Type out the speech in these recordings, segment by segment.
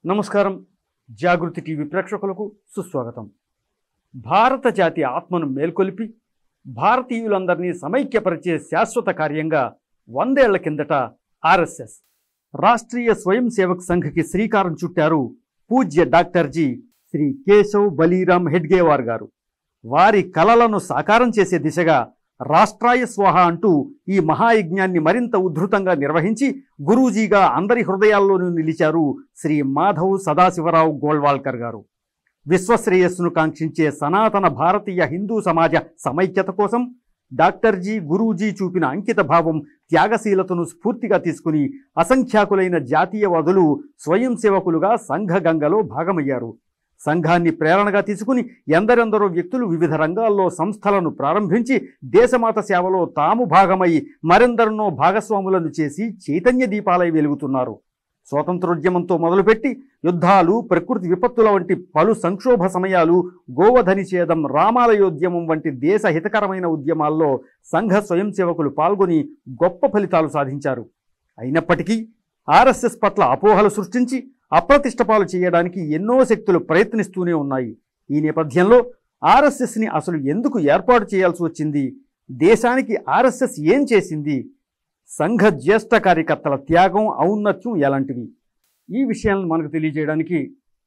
నమస్కారం. జాగృతి టీవీ ప్రేక్షకులకు సుస్వాగతం. భారత జాతి ఆత్మను మేల్కొలిపి భారతీయులందరినీ సమైక్యపరిచే శాశ్వత కార్యంగా 100 ఏళ్ల కిందట ఆర్ఎస్ఎస్ రాష్ట్రీయ స్వయం సేవక్ సంఘ్కి శ్రీకారం చుట్టారు పూజ్య డాక్టర్ జీ శ్రీ కేశవ్ బలీరామ్ హెడ్గేవార్ గారు. వారి కలలను సాకారం చేసే దిశగా రాష్ట్రాయ స్వాహ అంటూ ఈ మహాయజ్ఞాన్ని మరింత ఉద్ధృతంగా నిర్వహించి గురూజీగా అందరి హృదయాల్లోనూ నిలిచారు శ్రీ మాధవ్ సదాశివరావు గోల్వాల్కర్ గారు. విశ్వశ్రేయస్సును కాంక్షించే సనాతన భారతీయ హిందూ సమాజ సమైక్యత కోసం డాక్టర్ జీ గురూజీ చూపిన అంకిత భావం, త్యాగశీలతను స్ఫూర్తిగా తీసుకుని అసంఖ్యాకులైన జాతీయవాదులు స్వయం సేవకులుగా సంఘ గంగలో భాగమయ్యారు. సంఘాన్ని ప్రేరణగా తీసుకుని ఎందరెందరో వ్యక్తులు వివిధ రంగాల్లో సంస్థలను ప్రారంభించి దేశమాత సేవలో తాము భాగమై మరెందరినో భాగస్వాములను చేసి చైతన్య దీపాలై వెలుగుతున్నారు. స్వాతంత్రోద్యమంతో మొదలుపెట్టి యుద్ధాలు, ప్రకృతి విపత్తుల వంటి పలు సంక్షోభ సమయాలు, గోవధనిషేధం, రామాలయోద్యమం వంటి దేశ హితకరమైన ఉద్యమాల్లో సంఘ స్వయం సేవకులు పాల్గొని గొప్ప ఫలితాలు సాధించారు. అయినప్పటికీ ఆర్ఎస్ఎస్ పట్ల అపోహలు సృష్టించి అప్రతిష్టపాలు చేయడానికి ఎన్నో శక్తులు ప్రయత్నిస్తూనే ఉన్నాయి. ఈ నేపథ్యంలో ఆర్ఎస్ఎస్ని అసలు ఎందుకు ఏర్పాటు చేయాల్సి వచ్చింది, దేశానికి ఆర్ఎస్ఎస్ ఏం చేసింది, సంఘ జ్యేష్ఠ కార్యకర్తల త్యాగం, ఔన్నత్యం ఎలాంటివి, ఈ విషయాలను మనకు తెలియజేయడానికి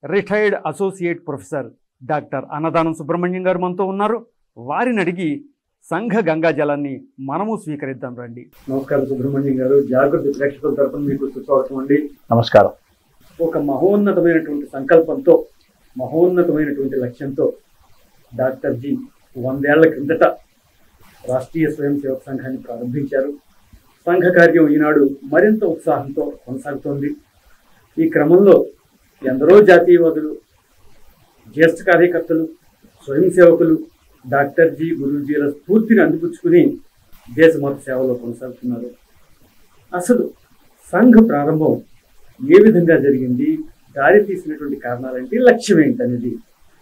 రిటైర్డ్ అసోసియేట్ ప్రొఫెసర్ డాక్టర్ అన్నదానం సుబ్రహ్మణ్యం గారు మనతో ఉన్నారు. వారిని అడిగి సంఘ గంగా జలాన్ని మనము స్వీకరిద్దాం రండి. నమస్కారం సుబ్రహ్మణ్యం గారు. జాగృతి ప్రేక్షకుల తరపున మీకు సుస్వాగతం అండి. నమస్కారం. ఒక మహోన్నతమైనటువంటి సంకల్పంతో, మహోన్నతమైనటువంటి లక్ష్యంతో డాక్టర్ జీ 100 ఏళ్ల క్రిందట రాష్ట్రీయ స్వయం సేవక సంఘాన్ని ప్రారంభించారు. సంఘ కార్యం ఈనాడు మరింత ఉత్సాహంతో కొనసాగుతోంది. ఈ క్రమంలో ఎందరో జాతీయవాదులు, జ్యేష్ఠ కార్యకర్తలు, స్వయం సేవకులు డాక్టర్ జీ గురూజీల స్ఫూర్తిని అందిపుచ్చుకుని దేశమాత సేవలో కొనసాగుతున్నారు. అసలు సంఘ ప్రారంభం ఏ విధంగా జరిగింది, దారి తీసినటువంటి కారణాలేంటి, లక్ష్యం ఏంటి అనేది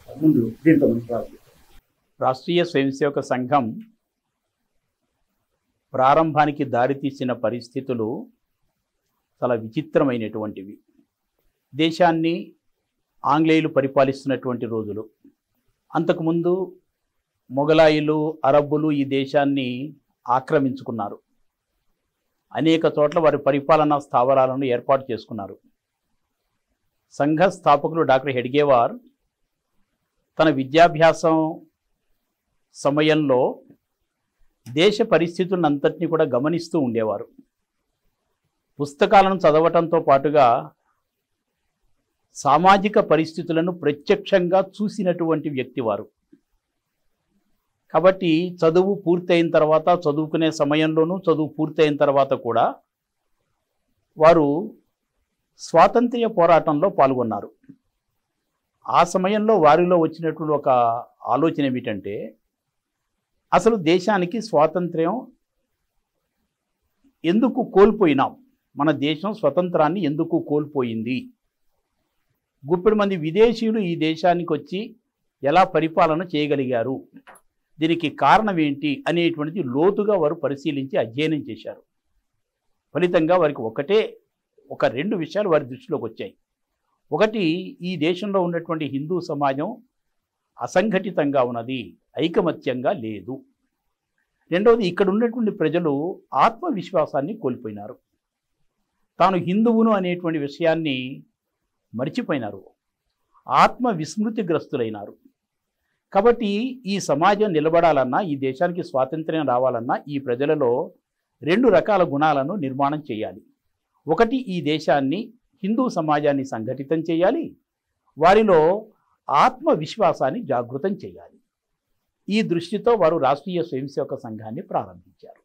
ముందు దీంతో మనం ప్రారంభిద్దాం. రాష్ట్రీయ స్వయం సేవక సంఘం ప్రారంభానికి దారితీసిన పరిస్థితులు చాలా విచిత్రమైనటువంటివి. దేశాన్ని ఆంగ్లేయులు పరిపాలిస్తున్నటువంటి రోజులు. అంతకుముందు మొఘలాయులు, అరబ్బులు ఈ దేశాన్ని ఆక్రమించుకున్నారు. అనేక చోట్ల వారి పరిపాలనా స్థావరాలను ఏర్పాటు చేసుకున్నారు. సంఘ స్థాపకులు డాక్టర్ హెడ్గేవార్ తన విద్యాభ్యాసం సమయంలో దేశ పరిస్థితులను అంతటినీ కూడా గమనిస్తూ ఉండేవారు. పుస్తకాలను చదవటంతో పాటుగా సామాజిక పరిస్థితులను ప్రత్యక్షంగా చూసినటువంటి వ్యక్తి వారు. కాబట్టి చదువు పూర్తయిన తర్వాత, చదువుకునే సమయంలోనూ, చదువు పూర్తయిన తర్వాత కూడా వారు స్వాతంత్ర్య పోరాటంలో పాల్గొన్నారు. ఆ సమయంలో వారిలో వచ్చినటువంటి ఒక ఆలోచన ఏమిటంటే, అసలు దేశానికి స్వాతంత్ర్యం ఎందుకు కోల్పోయినాం, మన దేశం స్వతంత్రాన్ని ఎందుకు కోల్పోయింది, గుప్పెడు మంది విదేశీయులు ఈ దేశానికి వచ్చి ఎలా పరిపాలన చేయగలిగారు, దీనికి కారణం ఏంటి అనేటువంటిది లోతుగా వారు పరిశీలించి అధ్యయనం చేశారు. ఫలితంగా వారికి ఒక 2 విషయాలు వారి దృష్టిలోకి వచ్చాయి. ఒకటి, ఈ దేశంలో ఉన్నటువంటి హిందూ సమాజం అసంఘటితంగా ఉన్నది, ఐకమత్యంగా లేదు. రెండవది, ఇక్కడ ఉన్నటువంటి ప్రజలు ఆత్మవిశ్వాసాన్ని కోల్పోయినారు, తాను హిందువును అనేటువంటి విషయాన్ని మర్చిపోయినారు, ఆత్మ విస్మృతిగ్రస్తులైనారు. కాబట్టి ఈ సమాజం నిలబడాలన్నా, ఈ దేశానికి స్వాతంత్ర్యం రావాలన్నా ఈ ప్రజలలో 2 రకాల గుణాలను నిర్మాణం చేయాలి. ఒకటి, ఈ దేశాన్ని, హిందూ సమాజాన్ని సంఘటితం చేయాలి, వారిలో ఆత్మవిశ్వాసాన్ని జాగృతం చేయాలి. ఈ దృష్టితో వారు రాష్ట్రీయ స్వయం సేవక సంఘాన్ని ప్రారంభించారు.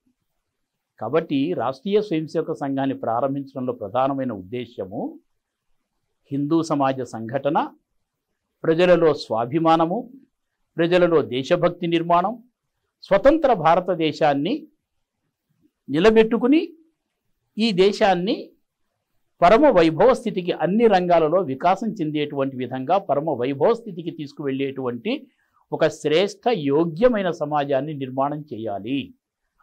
కాబట్టి రాష్ట్రీయ స్వయం సేవక సంఘాన్ని ప్రారంభించడంలో ప్రధానమైన ఉద్దేశ్యము హిందూ సమాజ సంఘటన, ప్రజలలో స్వాభిమానము, ప్రజలలో దేశభక్తి నిర్మాణం, స్వతంత్ర భారతదేశాన్ని నిలబెట్టుకుని ఈ దేశాన్ని పరమ వైభవ స్థితికి, అన్ని రంగాలలో వికాసం చెందేటువంటి విధంగా పరమ వైభవ స్థితికి తీసుకువెళ్ళేటువంటి ఒక శ్రేష్ఠ యోగ్యమైన సమాజాన్ని నిర్మాణం చేయాలి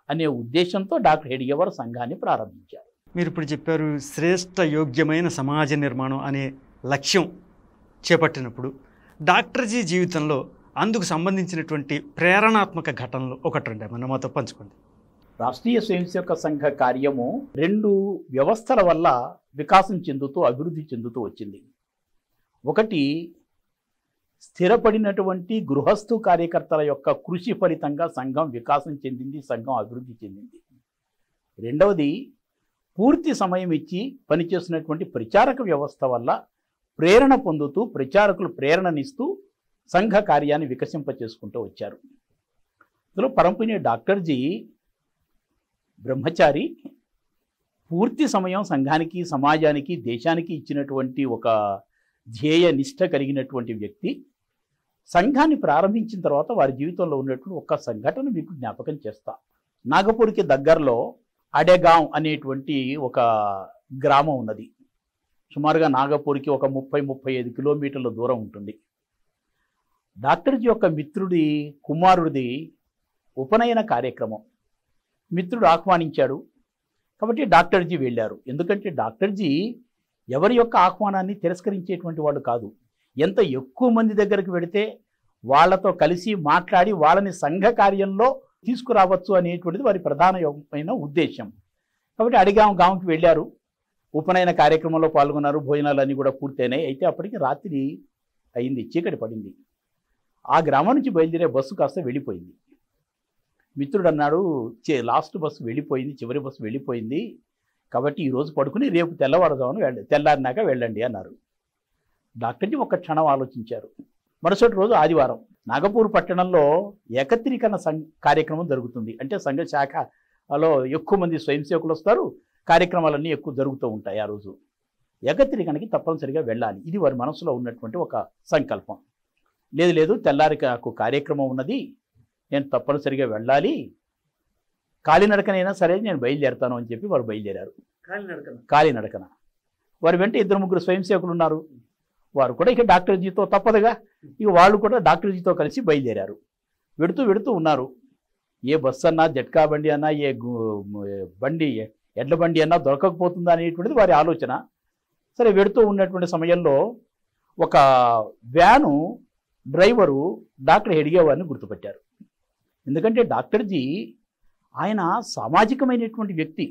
అనే ఉద్దేశంతో డాక్టర్ హెడ్గేవార్ సంఘాన్ని ప్రారంభించారు. మీరు ఇప్పుడు చెప్పారు శ్రేష్ఠ యోగ్యమైన సమాజ నిర్మాణం అనే లక్ష్యం చేపట్టినప్పుడు డాక్టర్జీ జీవితంలో అందుకు సంబంధించినటువంటి ప్రేరణాత్మక ఘటనలు ఒకటి రెండు ఏమన్నా మాతో పంచుకోండి. రాష్ట్రీయ స్వయంసేవక సంఘ కార్యము 2 వ్యవస్థల వల్ల వికాసం చెందుతూ అభివృద్ధి చెందుతూ వచ్చింది. ఒకటి, స్థిరపడినటువంటి గృహస్థు కార్యకర్తల యొక్క కృషి ఫలితంగా సంఘం వికాసం చెందింది, సంఘం అభివృద్ధి చెందింది. రెండవది, పూర్తి సమయం ఇచ్చి పనిచేస్తున్నటువంటి ప్రచారక వ్యవస్థ వల్ల ప్రేరణ పొందుతూ ప్రచారకులు ప్రేరణనిస్తూ సంఘ కార్యాన్ని వికసింపచేసుకుంటూ వచ్చారు. ఇందులో పరంపూజ్య డాక్టర్జీ బ్రహ్మచారి, పూర్తి సమయం సంఘానికి, సమాజానికి, దేశానికి ఇచ్చినటువంటి ఒక ధ్యేయ నిష్ట కలిగినటువంటి వ్యక్తి. సంఘాన్ని ప్రారంభించిన తర్వాత వారి జీవితంలో ఉన్నటువంటి ఒక సంఘటన మీకు జ్ఞాపకం చేస్తా. నాగపూర్కి దగ్గరలో అడెగాం అనేటువంటి ఒక గ్రామం ఉన్నది. సుమారుగా నాగపూర్కి ఒక 30-35 కిలోమీటర్ల దూరం ఉంటుంది. డాక్టర్జీ యొక్క మిత్రుడి కుమారుడిది ఉపనయన కార్యక్రమం. మిత్రుడు ఆహ్వానించాడు కాబట్టి డాక్టర్జీ వెళ్ళారు. ఎందుకంటే డాక్టర్జీ ఎవరి యొక్క ఆహ్వానాన్ని తిరస్కరించేటువంటి వాళ్ళు కాదు. ఎంత ఎక్కువ మంది దగ్గరికి వెడితే వాళ్ళతో కలిసి మాట్లాడి వాళ్ళని సంఘ కార్యంలో తీసుకురావచ్చు అనేటువంటిది వారి ప్రధానమైన ఉద్దేశం. కాబట్టి అడిగాం గాంకి వెళ్ళారు, ఉపనయన కార్యక్రమంలో పాల్గొన్నారు, భోజనాలన్నీ కూడా పూర్తయినాయి. అయితే అప్పటికి రాత్రి అయింది, చీకటి పడింది. ఆ గ్రామం నుంచి బయలుదేరే బస్సు కాస్త వెళ్ళిపోయింది. మిత్రుడు అన్నాడు, లాస్ట్ బస్సు వెళ్ళిపోయింది, చివరి బస్సు వెళ్ళిపోయింది, కాబట్టి ఈరోజు పడుకుని రేపు తెల్లవారుజామున తెల్లారినాక వెళ్ళండి అన్నారు. డాక్టర్జీ ఒక్క క్షణం ఆలోచించారు. మరుసటి రోజు ఆదివారం నాగపూర్ పట్టణంలో ఏకత్రీకరణ కార్యక్రమం జరుగుతుంది. అంటే సంఘ శాఖలో ఎక్కువ మంది స్వయం సేవకులు వస్తారు, కార్యక్రమాలన్నీ ఎక్కువ జరుగుతూ ఉంటాయి. ఆ రోజు ఏకత్రీకరణకి తప్పనిసరిగా వెళ్ళాలి, ఇది వారి మనసులో ఉన్నటువంటి ఒక సంకల్పం. లేదు తెల్లారికి నాకు కార్యక్రమం ఉన్నది, నేను తప్పనిసరిగా వెళ్ళాలి, కాలినడకనైనా సరే నేను బయలుదేరుతాను అని చెప్పి వారు బయలుదేరారు. కాలినడకన వారి వెంట 2-3 స్వయం సేవకులు ఉన్నారు. వారు కూడా ఇక డాక్టర్జీతో తప్పదుగా, ఇక వాళ్ళు కూడా డాక్టర్జీతో కలిసి బయలుదేరారు. వెడుతూ ఉన్నారు. ఏ బస్సు అన్నా, జట్కా బండి అన్నా, ఏ బండి ఎడ్ల బండి అన్నా దొరకకపోతుందా అనేటువంటిది వారి ఆలోచన. సరే, వెడుతూ ఉన్నటువంటి సమయంలో ఒక వ్యాను డ్రైవరు డాక్టర్ హెడిగేవారిని గుర్తుపట్టారు. ఎందుకంటే డాక్టర్జీ ఆయన సామాజికమైనటువంటి వ్యక్తి,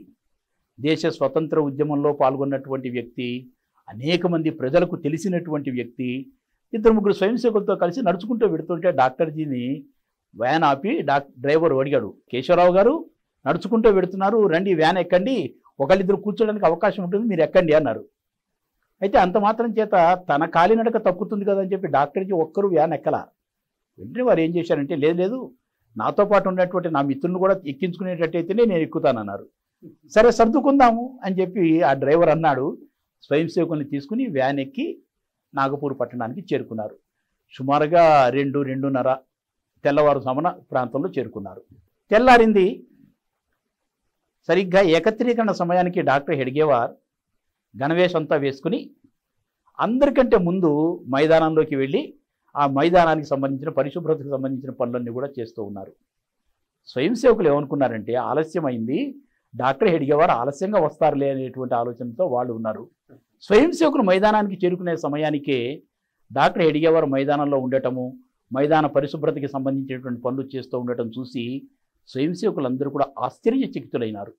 దేశ స్వతంత్ర ఉద్యమంలో పాల్గొన్నటువంటి వ్యక్తి, అనేక మంది ప్రజలకు తెలిసినటువంటి వ్యక్తి. 2-3 స్వయం సేవకులతో కలిసి నడుచుకుంటూ వెడుతుంటే డాక్టర్జీని వ్యాన్ ఆపి డ్రైవర్ అడిగాడు, కేశవరావు గారు నడుచుకుంటూ వెడుతున్నారు, రండి వ్యాన్ ఎక్కండి, ఒకళ్ళిద్దరు కూర్చోడానికి అవకాశం ఉంటుంది, మీరు ఎక్కండి అన్నారు. అయితే అంత మాత్రం చేత తన కాలినడక తప్పుతుంది కదా అని చెప్పి డాక్టర్జీ ఒక్కరు వ్యాన్ ఎక్కలా. వెంటనే వారు ఏం చేశారంటే, లేదు నాతో పాటు ఉన్నటువంటి నా మిత్రులను కూడా ఎక్కించుకునేటట్టయితేనే నేను ఎక్కుతానన్నారు. సరే సర్దుకుందాము అని చెప్పి ఆ డ్రైవర్ అన్నాడు. స్వయం సేవకుల్ని తీసుకుని వ్యాన్ ఎక్కి నాగపూర్ పట్టణానికి చేరుకున్నారు. సుమారుగా 2-2:30 తెల్లవారుజామున ప్రాంతంలో చేరుకున్నారు. తెల్లారింది. సరిగ్గా ఏకత్రీకరణ సమయానికి డాక్టర్ హెడ్గేవార్ గణవేషంతా వేసుకుని అందరికంటే ముందు మైదానంలోకి వెళ్ళి ఆ మైదానానికి సంబంధించిన పరిశుభ్రతకు సంబంధించిన పనులన్నీ కూడా చేస్తూ ఉన్నారు. స్వయం సేవకులు ఏమనుకున్నారంటే, ఆలస్యమైంది, డాక్టర్ హెడ్గేవార్ ఆలస్యంగా వస్తారులే అనేటువంటి ఆలోచనతో వాళ్ళు ఉన్నారు. స్వయం సేవకులు మైదానానికి చేరుకునే సమయానికే డాక్టర్ హెడ్గేవార్ మైదానంలో ఉండటము, మైదాన పరిశుభ్రతకి సంబంధించినటువంటి పనులు చేస్తూ ఉండటం చూసి స్వయం సేవకులందరూ కూడా ఆశ్చర్యచకితులైనారు.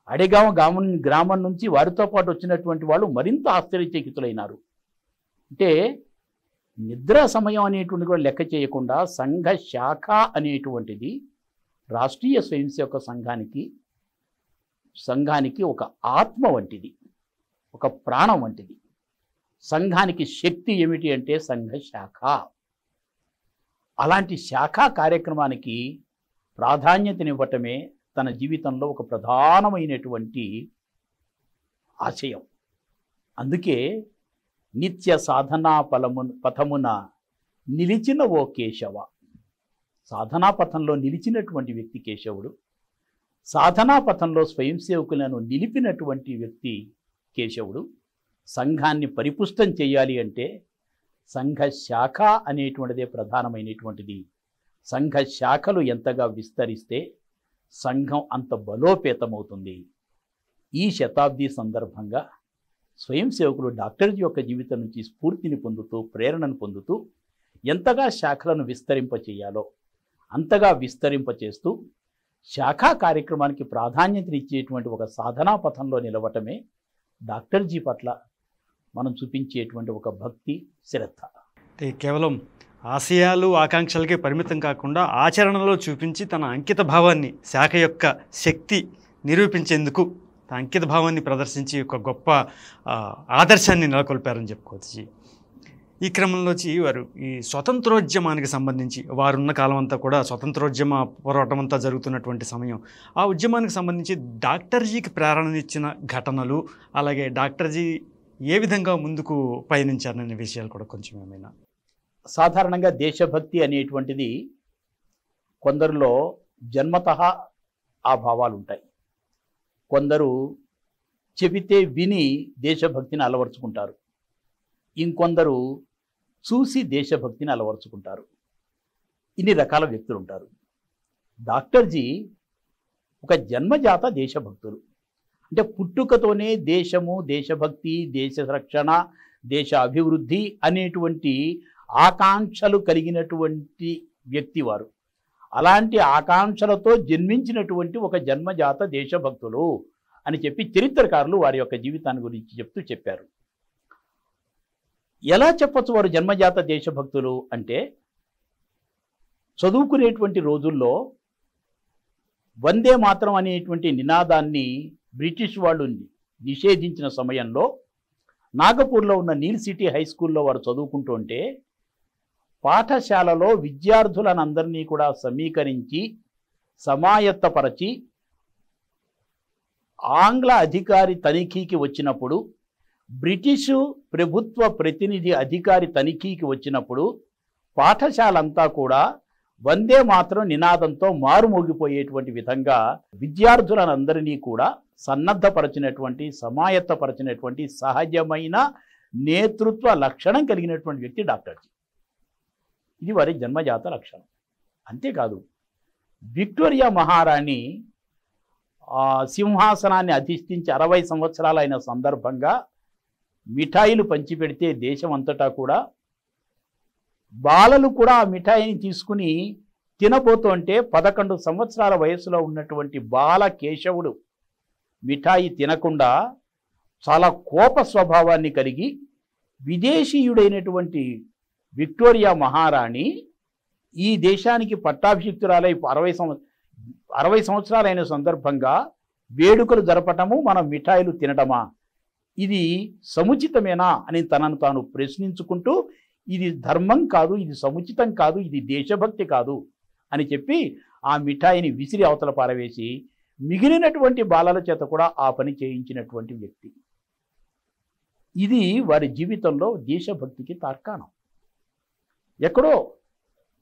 అడెగాం గ్రామం నుంచి వారితో పాటు వచ్చినటువంటి వాళ్ళు మరింత ఆశ్చర్యచకితులైనారు. అంటే నిద్ర సమయం అనేటువంటి కూడా లెక్క చేయకుండా సంఘ శాఖ అనేటువంటిది రాష్ట్రీయ స్వయం సేవక సంఘానికి ఒక ఆత్మ వంటిది, ఒక ప్రాణం వంటిది. సంఘానికి శక్తి ఏమిటి అంటే సంఘ శాఖ. అలాంటి శాఖా కార్యక్రమానికి ప్రాధాన్యతనివ్వటమే తన జీవితంలో ఒక ప్రధానమైనటువంటి ఆశయం. అందుకే నిత్య సాధనా పథమున నిలిచిన ఓ కేశవ, సాధనా పథంలో నిలిచినటువంటి వ్యక్తి కేశవుడు, సాధనా పథంలో స్వయం సేవకులను నిలిపినటువంటి వ్యక్తి కేశవుడు. సంఘాన్ని పరిపుష్టం చేయాలి అంటే సంఘ శాఖ అనేటువంటిదే ప్రధానమైనటువంటిది. సంఘ శాఖలు ఎంతగా విస్తరిస్తే సంఘం అంత బలోపేతమవుతుంది. ఈ శతాబ్ది సందర్భంగా స్వయం సేవకులు డాక్టర్జీ యొక్క జీవితం నుంచి స్ఫూర్తిని పొందుతూ ప్రేరణను పొందుతూ ఎంతగా శాఖలను విస్తరింపచేయాలో అంతగా విస్తరింపచేస్తూ శాఖా కార్యక్రమానికి ప్రాధాన్యతనిచ్చేటువంటి ఒక సాధనా పథంలో నిలవటమే డాక్టర్జీ పట్ల మనం చూపించేటువంటి ఒక భక్తి శ్రద్ధ. అంటే కేవలం ఆశయాలు ఆకాంక్షలకే పరిమితం కాకుండా ఆచరణలో చూపించి తన అంకిత భావాన్ని, శాఖ యొక్క శక్తి నిరూపించేందుకు తన అంకిత భావాన్ని ప్రదర్శించి ఒక గొప్ప ఆదర్శాన్ని నెలకొల్పారని చెప్పుకోవచ్చు. ఈ క్రమంలో వారు ఈ స్వతంత్రోద్యమానికి సంబంధించి వారున్న కాలం అంతా కూడా స్వతంత్రోద్యమ పోరాటం అంతా జరుగుతున్నటువంటి సమయం, ఆ ఉద్యమానికి సంబంధించి డాక్టర్జీకి ప్రేరణనిచ్చిన ఘటనలు, అలాగే డాక్టర్జీ ఏ విధంగా ముందుకు పయనించారనే విషయాలు కూడా కొంచెం ఏమైనా. సాధారణంగా దేశభక్తి అనేటువంటిది కొందరిలో జన్మతః ఆ భావాలు ఉంటాయి. కొందరు చెబితే విని దేశభక్తిని అలవర్చుకుంటారు, ఇంకొందరు చూసి దేశభక్తిని అలవర్చుకుంటారు. ఇన్ని రకాల వ్యక్తులు ఉంటారు. డాక్టర్జీ ఒక జన్మజాత దేశభక్తులు. అంటే పుట్టుకతోనే దేశము, దేశభక్తి, దేశ రక్షణ, దేశ అభివృద్ధి అనేటువంటి ఆకాంక్షలు కలిగినటువంటి వ్యక్తి వారు. అలాంటి ఆకాంక్షలతో జన్మించినటువంటి ఒక జన్మజాత దేశభక్తులు అని చెప్పి చరిత్రకారులు వారి యొక్క జీవితాన్ని గురించి చెప్తూ చెప్పారు. ఎలా చెప్పచ్చు వారు జన్మజాత దేశభక్తులు అంటే, చదువుకునేటువంటి రోజుల్లో వందే మాతరం అనేటువంటి నినాదాన్ని బ్రిటిష్ వాళ్ళు నిషేధించిన సమయంలో నాగపూర్లో ఉన్న నీల్ సిటీ హై స్కూల్లో వారు చదువుకుంటుంటే పాఠశాలలో విద్యార్థులను అందరినీ కూడా సమీకరించి సమాయత్తపరచి ఆంగ్ల అధికారి తనిఖీకి వచ్చినప్పుడు, బ్రిటిషు ప్రభుత్వ ప్రతినిధి అధికారి తనిఖీకి వచ్చినప్పుడు పాఠశాలంతా కూడా వందే మాత్రం నినాదంతో మారుమోగిపోయేటువంటి విధంగా విద్యార్థులందరినీ కూడా సన్నద్ధపరచినటువంటి, సమాయత్తపరచినటువంటి సహజమైన నేతృత్వ లక్షణం కలిగినటువంటి వ్యక్తి డాక్టర్జీ. ఇది వారి జన్మజాత లక్షణం. అంతేకాదు, విక్టోరియా మహారాణి సింహాసనాన్ని అధిష్ఠించి 60 సంవత్సరాలైన సందర్భంగా మిఠాయిలు పంచిపెడితే దేశం అంతటా కూడా బాలలు కూడా ఆ మిఠాయిని తీసుకుని తినబోతుంటే 11 సంవత్సరాల వయసులో ఉన్నటువంటి బాల కేశవుడు మిఠాయి తినకుండా చాలా కోప స్వభావాన్ని కలిగి విదేశీయుడైనటువంటి విక్టోరియా మహారాణి ఈ దేశానికి పట్టాభిషిక్తురాలై 60 సంవత్సరాలైన సందర్భంగా వేడుకలు జరపటము, మనం మిఠాయిలు తినటమా, ఇది సముచితమేనా అని తనను తాను ప్రశ్నించుకుంటూ, ఇది ధర్మం కాదు, ఇది సముచితం కాదు, ఇది దేశభక్తి కాదు అని చెప్పి ఆ మిఠాయిని విసిరి అవతల పారవేసి మిగిలినటువంటి బాలల చేత కూడా ఆ పని చేయించినటువంటి వ్యక్తి. ఇది వారి జీవితంలో దేశభక్తికి తార్కాణం. ఎక్కడో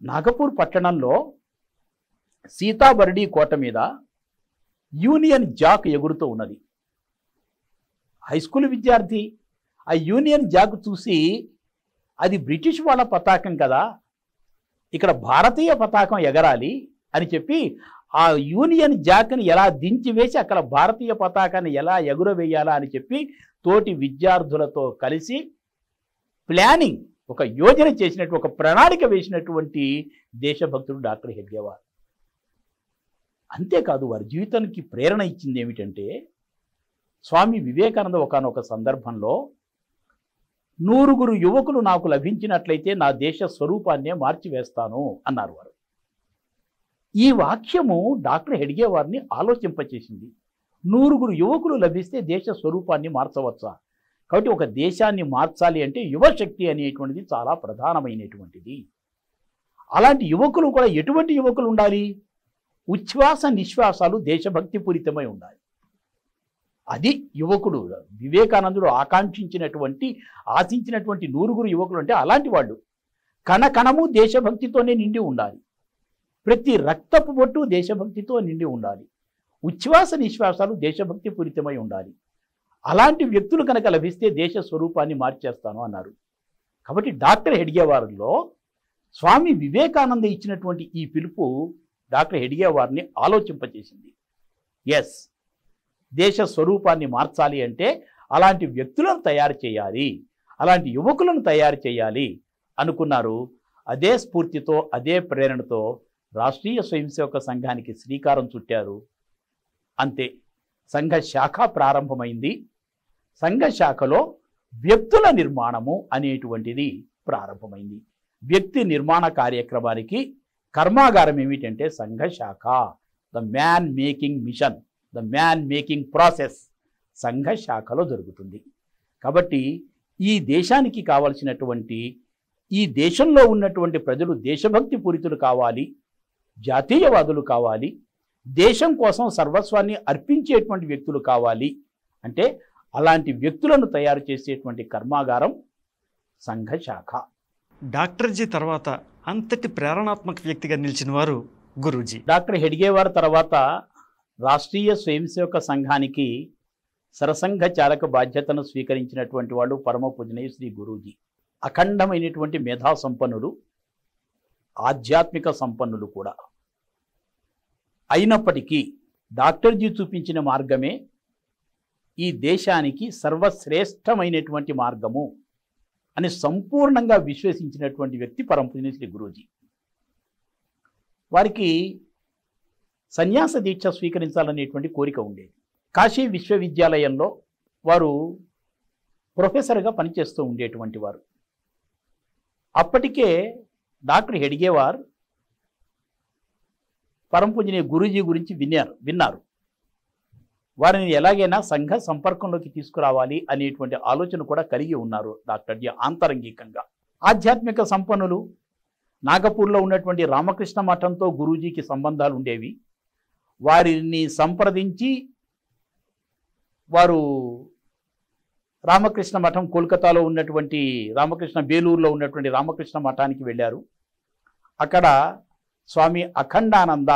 నాగపూర్ పట్టణంలో సీతాబర్డీ కోట మీద యూనియన్ జాక్ ఎగురుతూ ఉన్నది. హై స్కూల్ విద్యార్థి ఆ యూనియన్ జాక్ చూసి, అది బ్రిటిష్ వాళ్ళ పతాకం కదా, ఇక్కడ భారతీయ పతాకం ఎగరాలి అని చెప్పి ఆ యూనియన్ జాక్ని ఎలా దించివేసి అక్కడ భారతీయ పతాకాన్ని ఎలా ఎగురవేయాలా అని చెప్పి తోటి విద్యార్థులతో కలిసి ప్లానింగ్, ఒక యోజన చేసినట్టు, ఒక ప్రణాళిక వేసినటువంటి దేశభక్తుడు డాక్టర్ హెడ్గేవార్. అంతేకాదు, వారి జీవితానికి ప్రేరణ ఇచ్చింది ఏమిటంటే, స్వామి వివేకానంద ఒకానొక సందర్భంలో 100 యువకులు నాకు లభించినట్లయితే నా దేశ స్వరూపాన్నే మార్చివేస్తాను అన్నారు వారు. ఈ వాక్యము డాక్టర్ హెడ్గేవార్ని ఆలోచింపచేసింది. 100 యువకులు లభిస్తే దేశ స్వరూపాన్ని మార్చవచ్చా? కాబట్టి ఒక దేశాన్ని మార్చాలి అంటే యువశక్తి అనేటువంటిది చాలా ప్రధానమైనటువంటిది. అలాంటి యువకులు కూడా ఎటువంటి యువకులు ఉండాలి? ఉచ్ఛ్వాస నిశ్వాసాలు దేశభక్తి పూరితమై ఉండాలి. అది యువకుడు. వివేకానందుడు ఆశించినటువంటి 100 యువకులు అంటే అలాంటి వాళ్ళు. కణకణము దేశభక్తితోనే నిండి ఉండాలి. ప్రతి రక్తపు బొట్టు దేశభక్తితో నిండి ఉండాలి. ఉచ్ఛ్వాస నిశ్వాసాలు దేశభక్తి పూరితమై ఉండాలి. అలాంటి వ్యక్తులు కనుక లభిస్తే దేశ స్వరూపాన్ని మార్చేస్తాను అన్నారు. కాబట్టి డాక్టర్ హెడ్గేవార్లో స్వామి వివేకానంద ఇచ్చినటువంటి ఈ పిలుపు డాక్టర్ హెడ్గేవార్ని ఆలోచింపచేసింది. ఎస్, దేశ స్వరూపాన్ని మార్చాలి అంటే అలాంటి వ్యక్తులను తయారు చేయాలి, అలాంటి యువకులను తయారు చేయాలి అనుకున్నారు. అదే స్ఫూర్తితో, అదే ప్రేరణతో రాష్ట్రీయ స్వయం సేవక సంఘానికి శ్రీకారం చుట్టారు. అంతే, సంఘ శాఖ ప్రారంభమైంది. సంఘ శాఖలో వ్యక్తుల నిర్మాణము అనేటువంటిది ప్రారంభమైంది. వ్యక్తి నిర్మాణ కార్యక్రమానికి కర్మాగారం ఏమిటంటే సంఘ శాఖ. The man making mission, the man making process సంఘ శాఖలో జరుగుతుంది. కాబట్టి ఈ దేశానికి కావలసినటువంటి, ఈ దేశంలో ఉన్నటువంటి ప్రజలు దేశభక్తి పూరితులు కావాలి, జాతీయవాదులు కావాలి, దేశం కోసం సర్వస్వాన్ని అర్పించేటువంటి వ్యక్తులు కావాలి అంటే అలాంటి వ్యక్తులను తయారు చేసేటువంటి కర్మాగారం సంఘ శాఖ. డాక్టర్జీ తర్వాత అంతటి ప్రేరణాత్మక వ్యక్తిగా నిలిచిన వారు గురూజీ. డాక్టర్ హెడ్గేవార్ తర్వాత రాష్ట్రీయ స్వయం సేవక సంఘానికి సరసంఘ చాలక బాధ్యతను స్వీకరించినటువంటి వాళ్ళు పరమ పూజనీయ శ్రీ గురూజీ. అఖండమైనటువంటి మేధా సంపన్నులు, ఆధ్యాత్మిక సంపన్నులు కూడా. అయినప్పటికీ డాక్టర్జీ చూపించిన మార్గమే ఈ దేశానికి సర్వశ్రేష్టమైనటువంటి మార్గము అని సంపూర్ణంగా విశ్వసించినటువంటి వ్యక్తి పరమ పూజనీయ శ్రీ గురూజీ. వారికి సన్యాస దీక్ష స్వీకరించాలనేటువంటి కోరిక ఉండేది. కాశీ విశ్వవిద్యాలయంలో వారు ప్రొఫెసర్గా పనిచేస్తూ ఉండేటువంటి వారు. అప్పటికే డాక్టర్ హెడ్గేవార్ పరమ పూజనీయ గురూజీ గురించి విన్నారు. వారిని ఎలాగైనా సంఘ సంపర్కంలోకి తీసుకురావాలి అనేటువంటి ఆలోచన కూడా కలిగి ఉన్నారు డాక్టర్ జీ ఆంతరంగికంగా. ఆధ్యాత్మిక సంపన్నులు. నాగపూర్లో ఉన్నటువంటి రామకృష్ణ మఠంతో గురూజీకి సంబంధాలు ఉండేవి. వారిని సంప్రదించి వారు రామకృష్ణ మఠం, కోల్కతాలో ఉన్నటువంటి రామకృష్ణ, బేలూరులో ఉన్నటువంటి రామకృష్ణ మఠానికి వెళ్ళారు. అక్కడ స్వామి అఖండానంద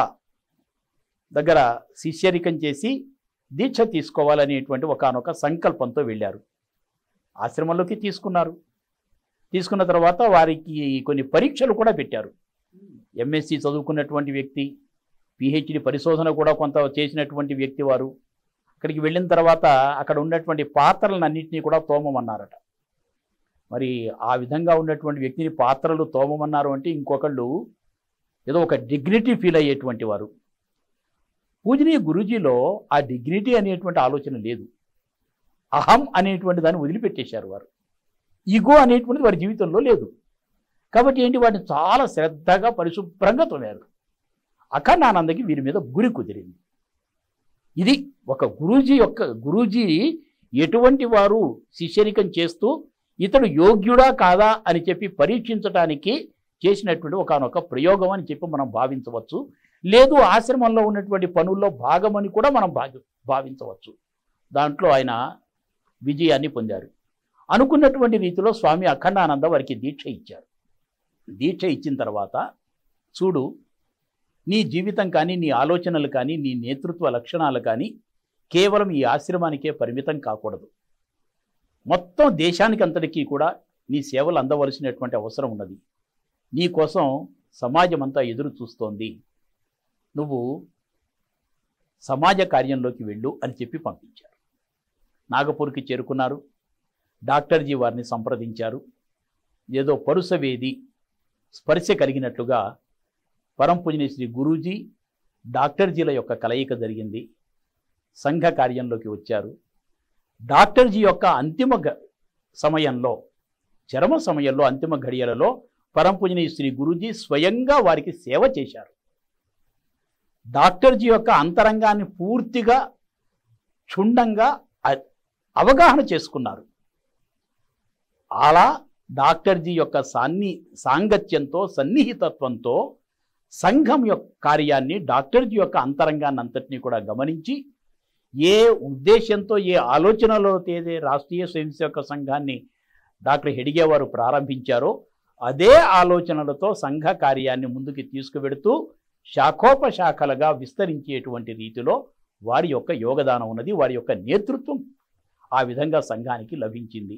దగ్గర శిష్యరికం చేసి దీక్ష తీసుకోవాలనేటువంటి ఒకానొక సంకల్పంతో వెళ్ళారు. ఆశ్రమంలోకి తీసుకున్నారు. తీసుకున్న తర్వాత వారికి కొన్ని పరీక్షలు కూడా పెట్టారు. ఎంఎస్సి చదువుకున్నటువంటి వ్యక్తి, పిహెచ్డి పరిశోధన కూడా కొంత చేసినటువంటి వ్యక్తి వారు. అక్కడికి వెళ్ళిన తర్వాత అక్కడ ఉన్నటువంటి పాత్రలన్నింటినీ కూడా తోమమన్నారట. మరి ఆ విధంగా ఉన్నటువంటి వ్యక్తిని పాత్రలు తోమమన్నారు అంటే ఇంకొకళ్ళు ఏదో ఒక డిగ్నిటీ ఫీల్ అయ్యేటువంటి వారు. పూజనీయ గురూజీలో ఆ డిగ్నిటీ అనేటువంటి ఆలోచన లేదు. అహం అనేటువంటి దాన్ని వదిలిపెట్టేశారు వారు. ఈగో అనేటువంటిది వారి జీవితంలో లేదు. కాబట్టి ఏంటి, వాటిని చాలా శ్రద్ధగా పరిశుభ్రంగా తోమారు. అఖండానందకి వీరి మీద గురి కుదిరింది. ఇది ఒక గురూజీ ఎటువంటి వారు శిష్యరికం చేస్తూ ఇతడు యోగ్యుడా కాదా అని చెప్పి పరీక్షించడానికి చేసినటువంటి ఒకనొక ప్రయోగం అని చెప్పి మనం భావించవచ్చు. లేదు, ఆశ్రమంలో ఉన్నటువంటి పనుల్లో భాగమని కూడా మనం భావించవచ్చు. దాంట్లో ఆయన విజయాన్ని పొందారు. అనుకున్నటువంటి రీతిలో స్వామి అఖండానంద వారికి దీక్ష ఇచ్చారు. దీక్ష ఇచ్చిన తర్వాత, చూడు, నీ జీవితం కానీ, నీ ఆలోచనలు కానీ, నీ నేతృత్వ లక్షణాలు కానీ కేవలం ఈ ఆశ్రమానికే పరిమితం కాకూడదు. మొత్తం దేశానికి అంతటికీ కూడా నీ సేవలు అందవలసినటువంటి అవసరం ఉన్నది. నీ కోసం సమాజం అంతా ఎదురు చూస్తోంది. నువ్వు సమాజ కార్యంలోకి వెళ్ళు అని చెప్పి పంపించారు. నాగపూర్కి చేరుకున్నారు. డాక్టర్జీ వారిని సంప్రదించారు. ఏదో పరుసవేది స్పర్శ కలిగినట్లుగా పరమ పూజనీయ శ్రీ గురూజీ డాక్టర్జీల యొక్క కలయిక జరిగింది. సంఘ కార్యంలోకి వచ్చారు. డాక్టర్జీ యొక్క అంతిమ సమయంలో, చరమ సమయంలో, అంతిమ ఘడియలలో పరమ పూజనీయ శ్రీ గురూజీ స్వయంగా వారికి సేవ చేశారు. డాక్టర్జీ యొక్క అంతరంగాన్ని పూర్తిగా క్షుణ్ణంగా అవగాహన చేసుకున్నారు. అలా డాక్టర్జీ యొక్క సాంగత్యంతో, సన్నిహితత్వంతో సంఘం యొక్క కార్యాన్ని, డాక్టర్జీ యొక్క అంతరంగాన్ని అంతటినీ కూడా గమనించి, ఏ ఉద్దేశంతో, ఏ ఆలోచనలో తేదే రాష్ట్రీయ స్వయం సేవక సంఘాన్ని డాక్టర్ హెడ్గేవారు ప్రారంభించారో అదే ఆలోచనలతో సంఘ కార్యాన్ని ముందుకు తీసుకువెడుతూ శాఖోపశాఖలుగా విస్తరించేటువంటి రీతిలో వారి యొక్క యోగదానం ఉన్నది. వారి యొక్క నేతృత్వం ఆ విధంగా సంఘానికి లభించింది.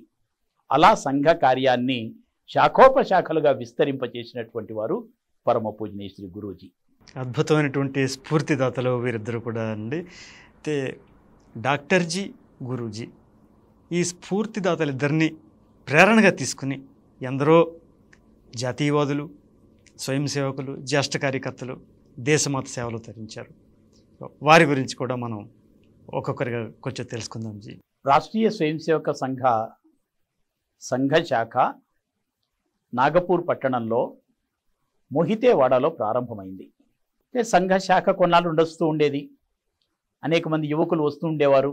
అలా సంఘ కార్యాన్ని శాఖోపశాఖలుగా విస్తరింపచేసినటువంటి వారు పరమ పూజనీయ శ్రీ గురూజీ. అద్భుతమైనటువంటి స్ఫూర్తిదాతలు వీరిద్దరు కూడా అండి. అయితే డాక్టర్జీ, గురూజీ ఈ స్ఫూర్తిదాతలిద్దరినీ ప్రేరణగా తీసుకుని ఎందరో జాతీయవాదులు, స్వయం సేవకులు, జ్యేష్ఠ కార్యకర్తలు దేశమాత సేవలు తరించారు. వారి గురించి కూడా మనం ఒక్కొక్కరిగా కొంచెం తెలుసుకుందాం. జీ, రాష్ట్రీయ స్వయం సేవక సంఘ శాఖ నాగపూర్ పట్టణంలో మొహితేవాడలో ప్రారంభమైంది. సంఘ శాఖ కొన్నాళ్ళు ఉండొస్తూ ఉండేది. అనేక మంది యువకులు వస్తూ ఉండేవారు,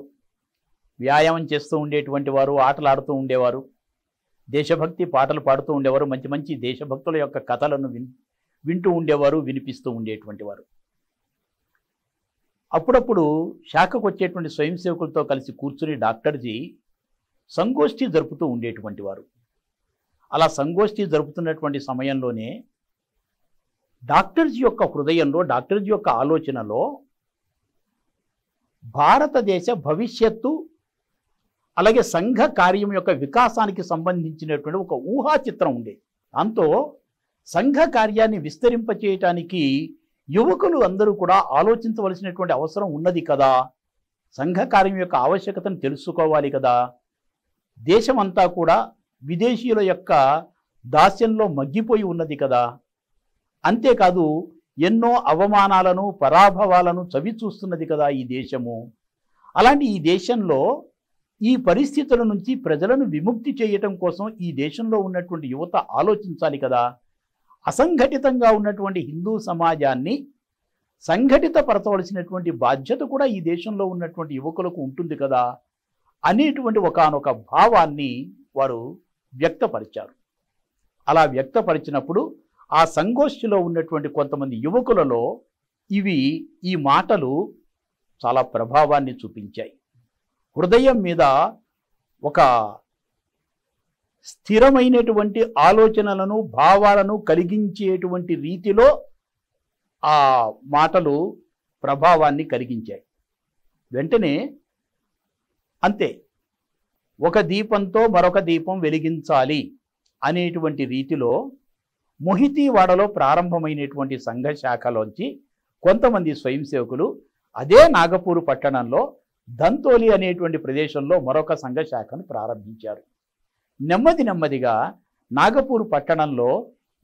వ్యాయామం చేస్తూ ఉండేటువంటి వారు, ఆటలాడుతూ ఉండేవారు, దేశభక్తి పాటలు పాడుతూ ఉండేవారు, మంచి మంచి దేశభక్తుల యొక్క కథలను వింటూ ఉండేవారు, వినిపిస్తూ ఉండేటువంటి వారు. అప్పుడప్పుడు శాఖకు వచ్చేటువంటి స్వయం సేవకులతో కలిసి కూర్చుని డాక్టర్జీ సంగోష్ఠి జరుపుతూ ఉండేటువంటి వారు. అలా సంగోష్ఠి జరుపుతున్నటువంటి సమయంలోనే డాక్టర్జీ యొక్క హృదయంలో, డాక్టర్జీ యొక్క ఆలోచనలో భారతదేశ భవిష్యత్తు అలాగే సంఘ కార్యం యొక్క వికాసానికి సంబంధించినటువంటి ఒక ఊహా చిత్రం ఉండేది. దాంతో సంఘ కార్యాన్ని విస్తరింపచేయటానికి యువకులు అందరూ కూడా ఆలోచించవలసినటువంటి అవసరం ఉన్నది కదా, సంఘ కార్యం యొక్క ఆవశ్యకతను తెలుసుకోవాలి కదా, దేశమంతా కూడా విదేశీయుల యొక్క దాస్యంలో మగ్గిపోయి ఉన్నది కదా, అంతేకాదు ఎన్నో అవమానాలను పరాభవాలను చవి చూస్తున్నది కదా ఈ దేశము. అలాంటి ఈ దేశంలో ఈ పరిస్థితుల నుంచి ప్రజలను విముక్తి చేయటం కోసం ఈ దేశంలో ఉన్నటువంటి యువత ఆలోచించాలి కదా, అసంఘటితంగా ఉన్నటువంటి హిందూ సమాజాన్ని సంఘటితపరచవలసినటువంటి బాధ్యత కూడా ఈ దేశంలో ఉన్నటువంటి యువకులకు ఉంటుంది కదా అనేటువంటి ఒకానొక భావాన్ని వారు వ్యక్తపరిచారు. అలా వ్యక్తపరిచినప్పుడు ఆ సంగోష్ఠిలో ఉన్నటువంటి కొంతమంది యువకులలో ఈ మాటలు చాలా ప్రభావాన్ని చూపించాయి. హృదయం మీద ఒక స్థిరమైనటువంటి ఆలోచనలను, భావాలను కలిగించేటువంటి రీతిలో ఆ మాటలు ప్రభావాన్ని కలిగించాయి. వెంటనే అంతే, ఒక దీపంతో మరొక దీపం వెలిగించాలి అనేటువంటి రీతిలో మొహితీవాడలో ప్రారంభమైనటువంటి సంఘ శాఖలోంచి కొంతమంది స్వయం సేవకులు అదే నాగపూర్ పట్టణంలో దంతోలి అనేటువంటి ప్రదేశంలో మరొక సంఘ శాఖను ప్రారంభించారు. నెమ్మదిగా నాగపూర్ పట్టణంలో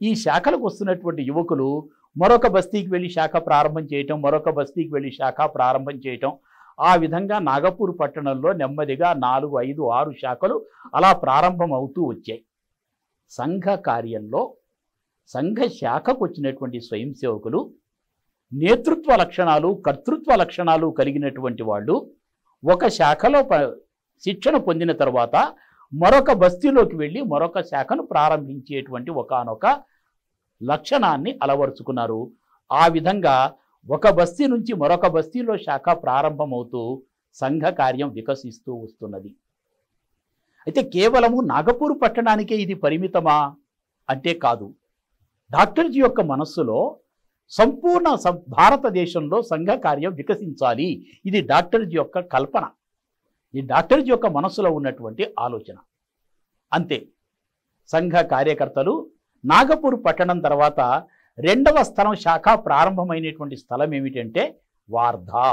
ఈ శాఖలకు వస్తున్నటువంటి యువకులు మరొక బస్తీకి వెళ్ళి శాఖ ప్రారంభం చేయటం, మరొక బస్తీకి వెళ్ళి శాఖ ప్రారంభం చేయటం, ఆ విధంగా నాగపూర్ పట్టణంలో నెమ్మదిగా 4, 5, 6 శాఖలు అలా ప్రారంభం అవుతూ వచ్చాయి. సంఘ కార్యంలో సంఘ శాఖకు వచ్చినటువంటి స్వయం సేవకులు నేతృత్వ లక్షణాలు, కర్తృత్వ లక్షణాలు కలిగినటువంటి వాళ్ళు ఒక శాఖలో శిక్షణ పొందిన తర్వాత మరొక బస్తీలోకి వెళ్ళి మరొక శాఖను ప్రారంభించేటువంటి ఒకానొక లక్షణాన్ని అలవరుచుకున్నారు. ఆ విధంగా ఒక బస్తీ నుంచి మరొక బస్తీలో శాఖ ప్రారంభమవుతూ సంఘ కార్యం వికసిస్తూ వస్తున్నది. అయితే కేవలము నాగపూర్ పట్టణానికే ఇది పరిమితమా అంటే కాదు. డాక్టర్జీ యొక్క మనస్సులో సంపూర్ణ భారతదేశంలో సంఘ కార్యం వికసించాలి, ఇది డాక్టర్జీ యొక్క కల్పన, ఈ డాక్టర్జీ యొక్క మనస్సులో ఉన్నటువంటి ఆలోచన. అంతే, సంఘ కార్యకర్తలు నాగపూర్ పట్టణం తర్వాత రెండవ స్థలం శాఖ ప్రారంభమైనటువంటి స్థలం ఏమిటంటే వార్ధా.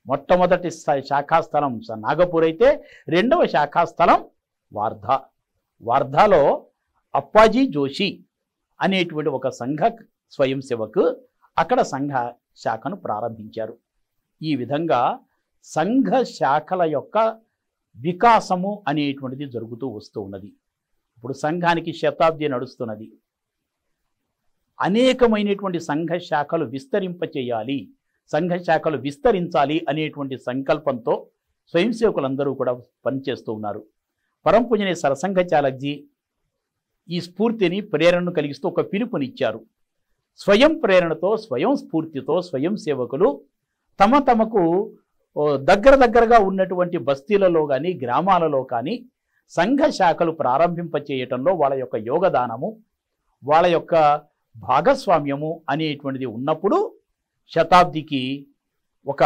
మొట్టమొదటి శాఖా స్థలం నాగపూర్ అయితే రెండవ శాఖా స్థలం వార్ధా. వార్ధాలో అప్పాజీ జోషి అనేటువంటి ఒక సంఘ స్వయం సేవకు అక్కడ సంఘ శాఖను ప్రారంభించారు. ఈ విధంగా సంఘ శాఖల యొక్క వికాసము అనేటువంటిది జరుగుతూ వస్తూ ఉన్నది. ఇప్పుడు సంఘానికి శతాబ్ది నడుస్తున్నది. అనేకమైనటువంటి సంఘ శాఖలు విస్తరింపచేయాలి, సంఘ శాఖలు విస్తరించాలి అనేటువంటి సంకల్పంతో స్వయం సేవకులందరూ కూడా పనిచేస్తూ ఉన్నారు. పరమ పూజనీయ సరసంఘ చాలక్జీ ఈ స్ఫూర్తిని, ప్రేరణను కలిగిస్తూ ఒక పిలుపునిచ్చారు. స్వయం ప్రేరణతో, స్వయం స్ఫూర్తితో స్వయం సేవకులు తమకు దగ్గరగా ఉన్నటువంటి బస్తీలలో కానీ గ్రామాలలో కానీ సంఘ శాఖలు ప్రారంభింపచేయటంలో వాళ్ళ యొక్క యోగదానము, వాళ్ళ యొక్క భాగస్వామ్యము అనేటువంటిది ఉన్నప్పుడు శతాబ్దికి ఒక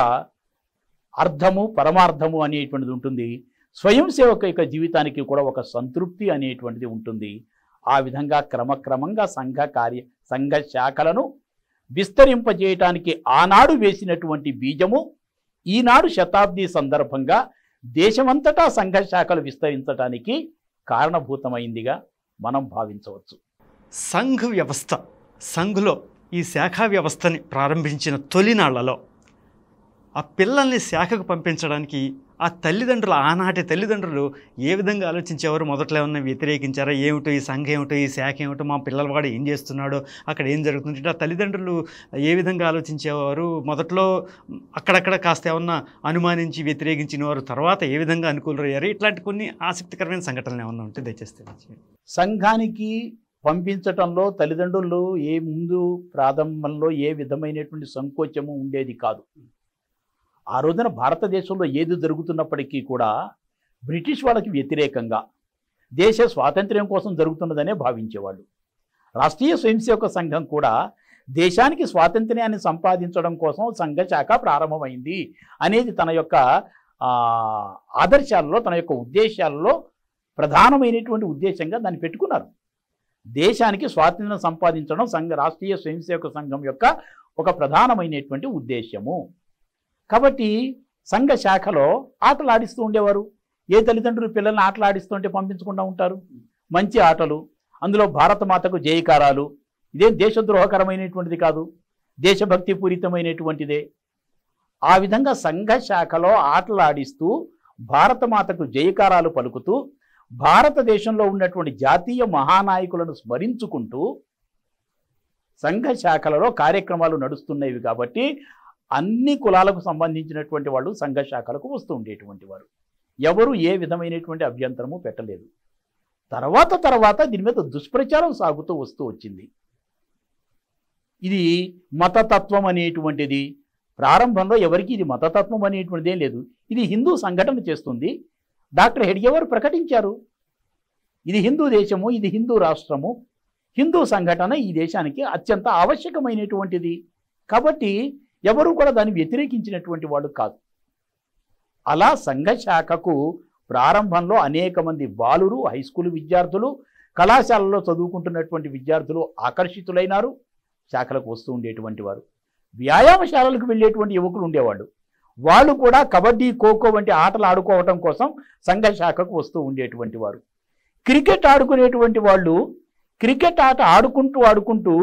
అర్థము, పరమార్థము అనేటువంటిది ఉంటుంది. స్వయం సేవక యొక్క జీవితానికి కూడా ఒక సంతృప్తి అనేటువంటిది ఉంటుంది. ఆ విధంగా క్రమక్రమంగా సంఘ శాఖలను విస్తరింపజేయటానికి ఆనాడు వేసినటువంటి బీజము ఈనాడు శతాబ్ది సందర్భంగా దేశమంతటా సంఘ శాఖలు విస్తరించడానికి కారణభూతమైందిగా మనం భావించవచ్చు. సంఘ వ్యవస్థ, సంఘులో ఈ శాఖా వ్యవస్థని ప్రారంభించిన తొలినాళ్లలో ఆ పిల్లల్ని శాఖకు పంపించడానికి ఆ తల్లిదండ్రులు, ఆనాటి తల్లిదండ్రులు ఏ విధంగా ఆలోచించేవారు? మొదట్లో ఏమన్నా వ్యతిరేకించారా? ఏమిటో ఈ సంఘం ఏమిటో, ఈ శాఖ ఏమిటో, మా పిల్లలవాడు ఏం చేస్తున్నాడో, అక్కడ ఏం జరుగుతుంది, ఆ తల్లిదండ్రులు ఏ విధంగా ఆలోచించేవారు? మొదట్లో అక్కడక్కడ కాస్త ఏమన్నా అనుమానించి వ్యతిరేకించిన వారు, తర్వాత ఏ విధంగా అనుకూలరయ్యారు? ఇట్లాంటి కొన్ని ఆసక్తికరమైన సంఘటనలు ఏమన్నా ఉంటే దయచేసి తెలియజేయండి. సంఘానికి పంపించటంలో తల్లిదండ్రులు ముందు ప్రారంభంలో ఏ విధమైనటువంటి సంకోచము ఉండేది కాదు. ఆ రోజున భారతదేశంలో ఏది జరుగుతున్నప్పటికీ కూడా బ్రిటిష్ వాళ్ళకి వ్యతిరేకంగా దేశ స్వాతంత్ర్యం కోసం జరుగుతున్నదనే భావించేవాళ్ళు. రాష్ట్రీయ స్వయంసేవక సంఘం కూడా దేశానికి స్వాతంత్ర్యాన్ని సంపాదించడం కోసం సంఘ శాఖ ప్రారంభమైంది అనేది తన యొక్క ఆదర్శాలలో, తన యొక్క ఉద్దేశాలలో ప్రధానమైనటువంటి ఉద్దేశంగా దాన్ని పెట్టుకున్నారు. దేశానికి స్వాతంత్ర్యం సంపాదించడం రాష్ట్రీయ స్వయంసేవక సంఘం యొక్క ఒక ప్రధానమైనటువంటి ఉద్దేశము. కాబట్టి సంఘ శాఖలో ఆటలు ఆడిస్తూ ఉండేవారు. ఏ తల్లిదండ్రులు పిల్లల్ని ఆటలు ఆడిస్తుంటే పంపించకుండా ఉంటారు? మంచి ఆటలు, అందులో భారతమాతకు జయకారాలు. ఇదేం దేశద్రోహకరమైనటువంటిది కాదు, దేశభక్తి పూరితమైనటువంటిదే. ఆ విధంగా సంఘ శాఖలో ఆటలు ఆడిస్తూ భారతమాతకు జయకారాలు పలుకుతూ భారతదేశంలో ఉన్నటువంటి జాతీయ మహానాయకులను స్మరించుకుంటూ సంఘ శాఖలలో కార్యక్రమాలు నడుస్తున్నవి. కాబట్టి అన్ని కులాలకు సంబంధించినటువంటి వాళ్ళు సంఘ శాఖలకు వస్తూ ఉండేటువంటి వారు. ఎవరు ఏ విధమైనటువంటి అభ్యంతరము పెట్టలేదు. తర్వాత దీని మీద దుష్ప్రచారం సాగుతూ వస్తూ వచ్చింది. ఇది మతతత్వం అనేటువంటిది ప్రారంభంలో ఎవరికి ఇది మతతత్వం అనేటువంటిది ఏం లేదు. ఇది హిందూ సంఘటన చేస్తుంది. డాక్టర్ హెడ్గేవార్ ప్రకటించారు, ఇది హిందూ దేశము, ఇది హిందూ రాష్ట్రము, హిందూ సంఘటన ఈ దేశానికి అత్యంత ఆవశ్యకమైనటువంటిది. కాబట్టి ఎవరు కూడా దాన్ని వ్యతిరేకించినటువంటి వాళ్ళు కాదు. అలా సంఘ శాఖకు ప్రారంభంలో అనేక మంది బాలురు, హై స్కూల్ విద్యార్థులు, కళాశాలలో చదువుకుంటున్నటువంటి విద్యార్థులు ఆకర్షితులైనారు, శాఖలకు వస్తూ ఉండేటువంటి వారు. వ్యాయామశాలలకు వెళ్ళేటువంటి యువకులు ఉండేవాళ్ళు. వాళ్ళు కూడా కబడ్డీ, ఖోఖో వంటి ఆటలు ఆడుకోవటం కోసం సంఘ శాఖకు వస్తూ ఉండేటువంటి వారు. క్రికెట్ ఆడుకునేటువంటి వాళ్ళు క్రికెట్ ఆట ఆడుకుంటూ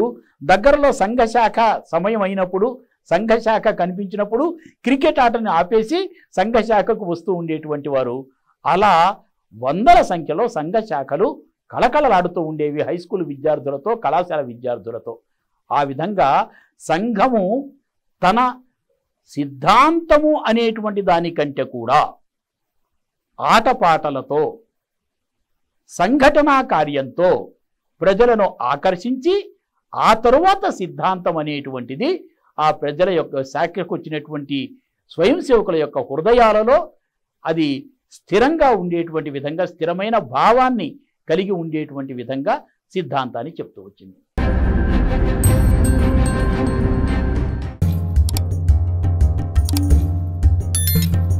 దగ్గరలో సంఘ శాఖ సమయం అయినప్పుడు, సంఘ శాఖ కనిపించినప్పుడు క్రికెట్ ఆటని ఆపేసి సంఘ శాఖకు వస్తూ ఉండేటువంటి వారు. అలా వందల సంఖ్యలో సంఘ శాఖలు కళకళలాడుతూ ఉండేవి హై స్కూల్ విద్యార్థులతో, కళాశాల విద్యార్థులతో. ఆ విధంగా సంఘము తన సిద్ధాంతము అనేటువంటి దానికంటే కూడా ఆటపాటలతో, సంఘటనా కార్యంతో ప్రజలను ఆకర్షించి ఆ తరువాత సిద్ధాంతం అనేటువంటిది ఆ ప్రజల యొక్క శాఖకు వచ్చినటువంటి స్వయం సేవకుల యొక్క హృదయాలలో అది స్థిరంగా ఉండేటువంటి విధంగా, స్థిరమైన భావాన్ని కలిగి ఉండేటువంటి విధంగా సిద్ధాంతాన్ని చెప్తూ వచ్చింది.